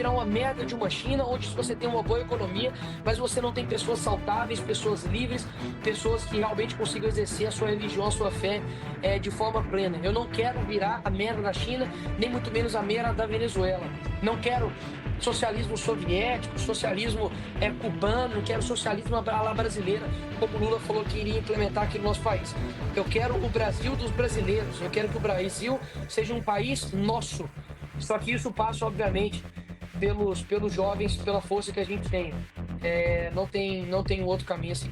virar uma merda de uma China, onde você tem uma boa economia, mas você não tem pessoas saudáveis, pessoas livres, pessoas que realmente consigam exercer a sua religião, a sua fé de forma plena. Eu não quero virar a merda da China, nem muito menos a merda da Venezuela. Não quero socialismo soviético, socialismo cubano, não quero socialismo à la brasileira, como o Lula falou que iria implementar aqui no nosso país. Eu quero o Brasil dos brasileiros, eu quero que o Brasil seja um país nosso. Só que isso passa, obviamente, pelos jovens, pela força que a gente tem. Não tem outro caminho assim.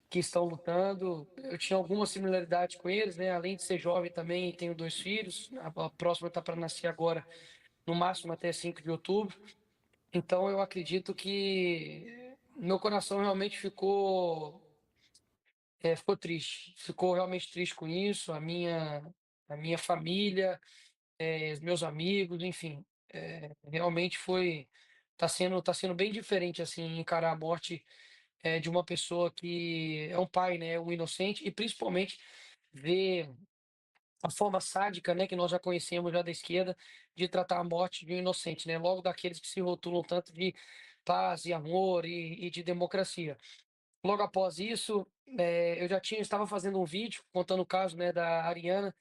Que estão lutando. Eu tinha alguma similaridade com eles, né? Além de ser jovem também, tenho dois filhos. A próxima está para nascer agora, no máximo até 5 de outubro. Então eu acredito que meu coração realmente ficou triste. Ficou realmente triste com isso. A minha família, os meus amigos, enfim. Realmente tá sendo bem diferente assim encarar a morte de uma pessoa que é um pai, né, um inocente, e principalmente ver a forma sádica, né, que nós já conhecemos já da esquerda, de tratar a morte de um inocente, né, logo daqueles que se rotulam tanto de paz e amor e de democracia. Logo após isso, eu estava fazendo um vídeo contando o caso, né, da Ariana,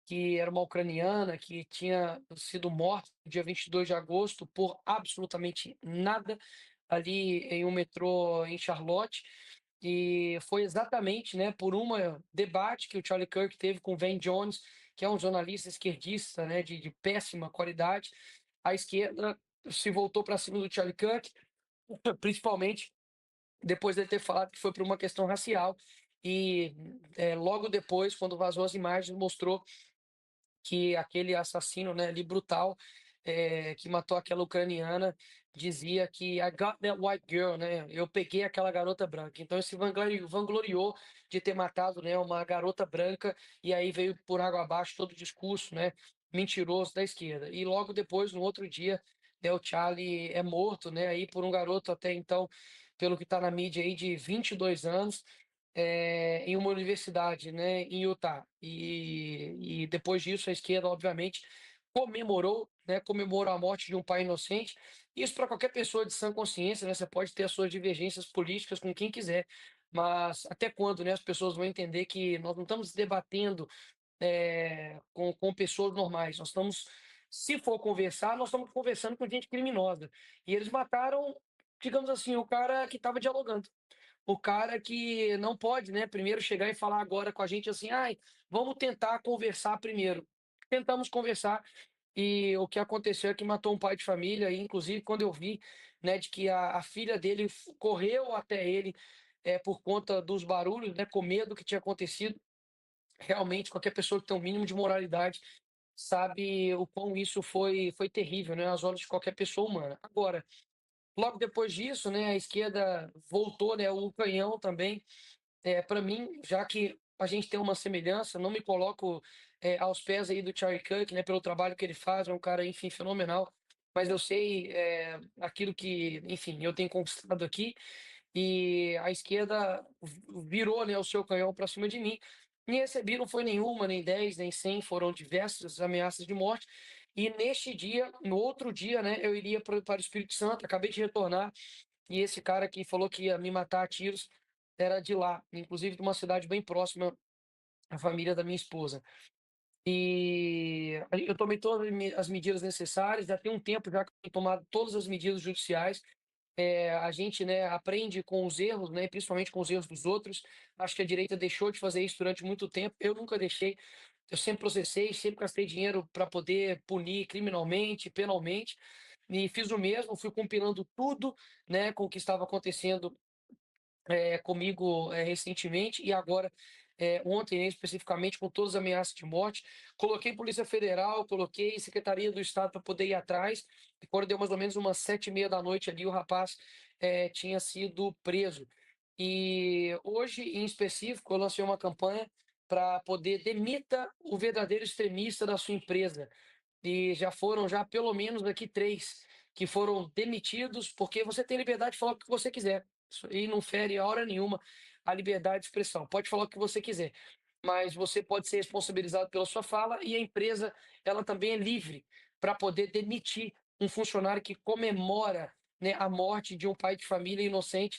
que era uma ucraniana que tinha sido morta no dia 22 de agosto por absolutamente nada ali em um metrô em Charlotte. E foi exatamente, né, por um debate que o Charlie Kirk teve com o Van Jones, que é um jornalista esquerdista, né, de péssima qualidade. A esquerda se voltou para cima do Charlie Kirk, principalmente depois dele ter falado que foi por uma questão racial. E logo depois, quando vazou as imagens, mostrou que aquele assassino, né, ali brutal, que matou aquela ucraniana, dizia que I got that white girl, né? Eu peguei aquela garota branca. Então ele se vangloriou de ter matado, né, uma garota branca, e aí veio por água abaixo todo o discurso, né, mentiroso da esquerda. E logo depois, no outro dia, né, o Charlie é morto, né, aí por um garoto até então, pelo que está na mídia aí, de 22 anos, em uma universidade, né, em Utah. E depois disso, a esquerda, obviamente, comemorou a morte de um pai inocente. Isso para qualquer pessoa de sã consciência, né? Você pode ter as suas divergências políticas com quem quiser, mas até quando, né, as pessoas vão entender que nós não estamos debatendo com pessoas normais, nós estamos, se for conversar, nós estamos conversando com gente criminosa. E eles mataram, digamos assim, o cara que estava dialogando, o cara que não pode, né, primeiro chegar e falar agora com a gente assim, ai, vamos tentar conversar primeiro. Tentamos conversar e o que aconteceu é que matou um pai de família, e inclusive quando eu vi, né, de que a filha dele correu até ele por conta dos barulhos, né, com medo do que tinha acontecido, realmente qualquer pessoa que tem um mínimo de moralidade sabe o quão isso foi terrível, né, aos olhos de qualquer pessoa humana. Agora, logo depois disso, né, a esquerda voltou, né, o canhão também. Para mim, já que a gente tem uma semelhança, não me coloco aos pés aí do Charlie Kirk, né, pelo trabalho que ele faz, é um cara, enfim, fenomenal. Mas eu sei aquilo que, enfim, eu tenho conquistado aqui, e a esquerda virou, né, o seu canhão para cima de mim. Nem recebi, não foi nenhuma, nem 10, nem 100, foram diversas ameaças de morte. E neste dia, no outro dia, né, eu iria para o Espírito Santo, acabei de retornar, e esse cara que falou que ia me matar a tiros era de lá, inclusive de uma cidade bem próxima à família da minha esposa. E eu tomei todas as medidas necessárias, já tem um tempo já que eu tenho tomado todas as medidas judiciais. A gente, né, aprende com os erros, né, principalmente com os erros dos outros. Acho que a direita deixou de fazer isso durante muito tempo. Eu nunca deixei. Eu sempre processei, sempre gastei dinheiro para poder punir criminalmente, penalmente, e fiz o mesmo. Fui compilando tudo, né, com o que estava acontecendo comigo recentemente, e agora, ontem, né, especificamente, com todas as ameaças de morte. Coloquei Polícia Federal, coloquei Secretaria do Estado para poder ir atrás, e quando deu mais ou menos umas 7:30 da noite ali, o rapaz tinha sido preso. E hoje, em específico, eu lancei uma campanha para poder demita o verdadeiro extremista da sua empresa. E já foram já pelo menos aqui 3 que foram demitidos, porque você tem liberdade de falar o que você quiser. Isso aí não fere a hora nenhuma a liberdade de expressão. Pode falar o que você quiser. mas você pode ser responsabilizado pela sua fala e a empresa, ela também é livre para poder demitir um funcionário que comemora, né, a morte de um pai de família inocente,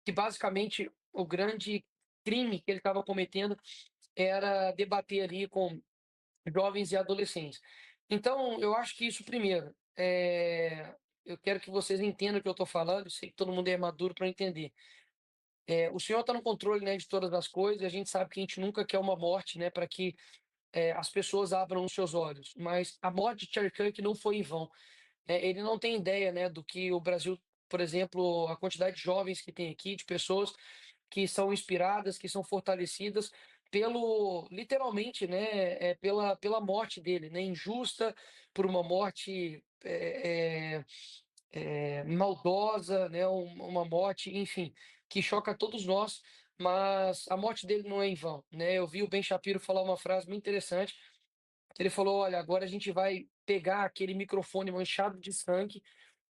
que basicamente o grande crime que ele estava cometendo era debater ali com jovens e adolescentes. Então, eu acho que isso primeiro, eu quero que vocês entendam o que eu estou falando, eu sei que todo mundo é maduro para entender. O Senhor está no controle, né, de todas as coisas, e a gente sabe que a gente nunca quer uma morte, né, para que as pessoas abram os seus olhos. Mas a morte de Charlie Kirk não foi em vão. Ele não tem ideia, né, do que o Brasil, por exemplo, a quantidade de jovens que tem aqui, de pessoas que são inspiradas, que são fortalecidas pelo, literalmente, né, pela morte dele, né, injusta, por uma morte maldosa, né, uma morte, enfim, que choca todos nós, mas a morte dele não é em vão, né? Eu vi o Ben Shapiro falar uma frase muito interessante. Ele falou: olha, agora a gente vai pegar aquele microfone manchado de sangue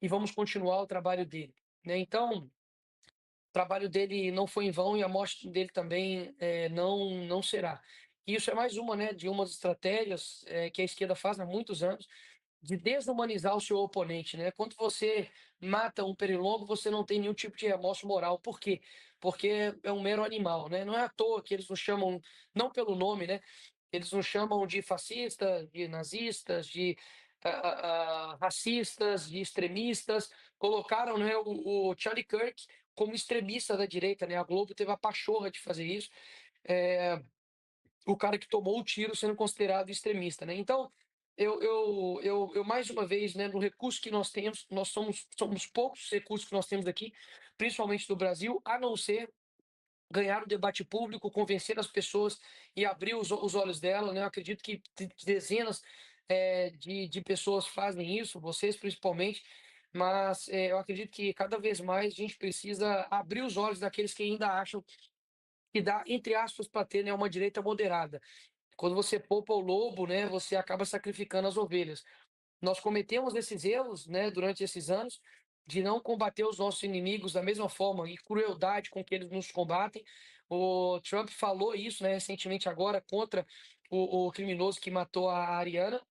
e vamos continuar o trabalho dele, né? Então, o trabalho dele não foi em vão e a morte dele também não será. E isso é mais uma, né, de umas estratégias que a esquerda faz há muitos anos de desumanizar o seu oponente, né? Quando você mata um pernilongo, você não tem nenhum tipo de remorso moral. Por quê? Porque é um mero animal, né? Não é à toa que eles nos chamam, não pelo nome, né? Eles nos chamam de fascistas, de nazistas, de racistas, de extremistas. Colocaram, né, o Charlie Kirk como extremista da direita, né? A Globo teve a pachorra de fazer isso. É, o cara que tomou o tiro sendo considerado extremista, né? Então, eu mais uma vez, né, no recurso que nós temos, nós somos poucos os recursos que nós temos aqui, principalmente do Brasil, a não ser ganhar o debate público, convencer as pessoas e abrir os olhos dela, né? Eu acredito que dezenas de pessoas fazem isso, vocês principalmente, mas eu acredito que cada vez mais a gente precisa abrir os olhos daqueles que ainda acham que dá, entre aspas, para ter, né, uma direita moderada. Quando você poupa o lobo, né, você acaba sacrificando as ovelhas. Nós cometemos esses erros, né, durante esses anos, de não combater os nossos inimigos da mesma forma e crueldade com que eles nos combatem. O Trump falou isso, né, recentemente agora contra o criminoso que matou a Ariana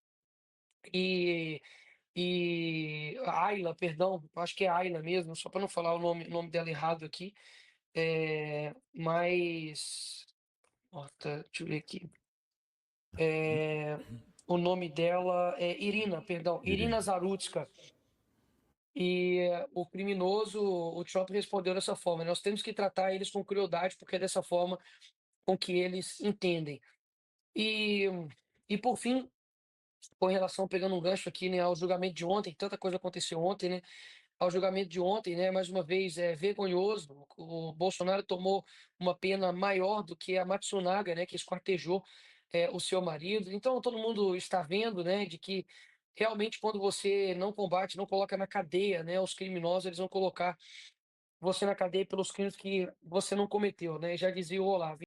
e, a Ayla, perdão, acho que é Ayla mesmo, só para não falar o nome dela errado aqui. Mas, ó, deixa eu ver aqui. É, o nome dela é Irina, perdão, Irina. Irina Zarutska. E o criminoso, o Trump respondeu dessa forma: nós temos que tratar eles com crueldade, porque é dessa forma com que eles entendem. E, e por fim, com relação, pegando um gancho aqui, né, ao julgamento de ontem, tanta coisa aconteceu ontem, né? Ao julgamento de ontem, né, mais uma vez, é vergonhoso. O Bolsonaro tomou uma pena maior do que a Matsunaga, né, que esquartejou o seu marido. Então, todo mundo está vendo, né, de que realmente quando você não combate, não coloca na cadeia, né, os criminosos, eles vão colocar você na cadeia pelos crimes que você não cometeu, né? Já dizia o Olavo.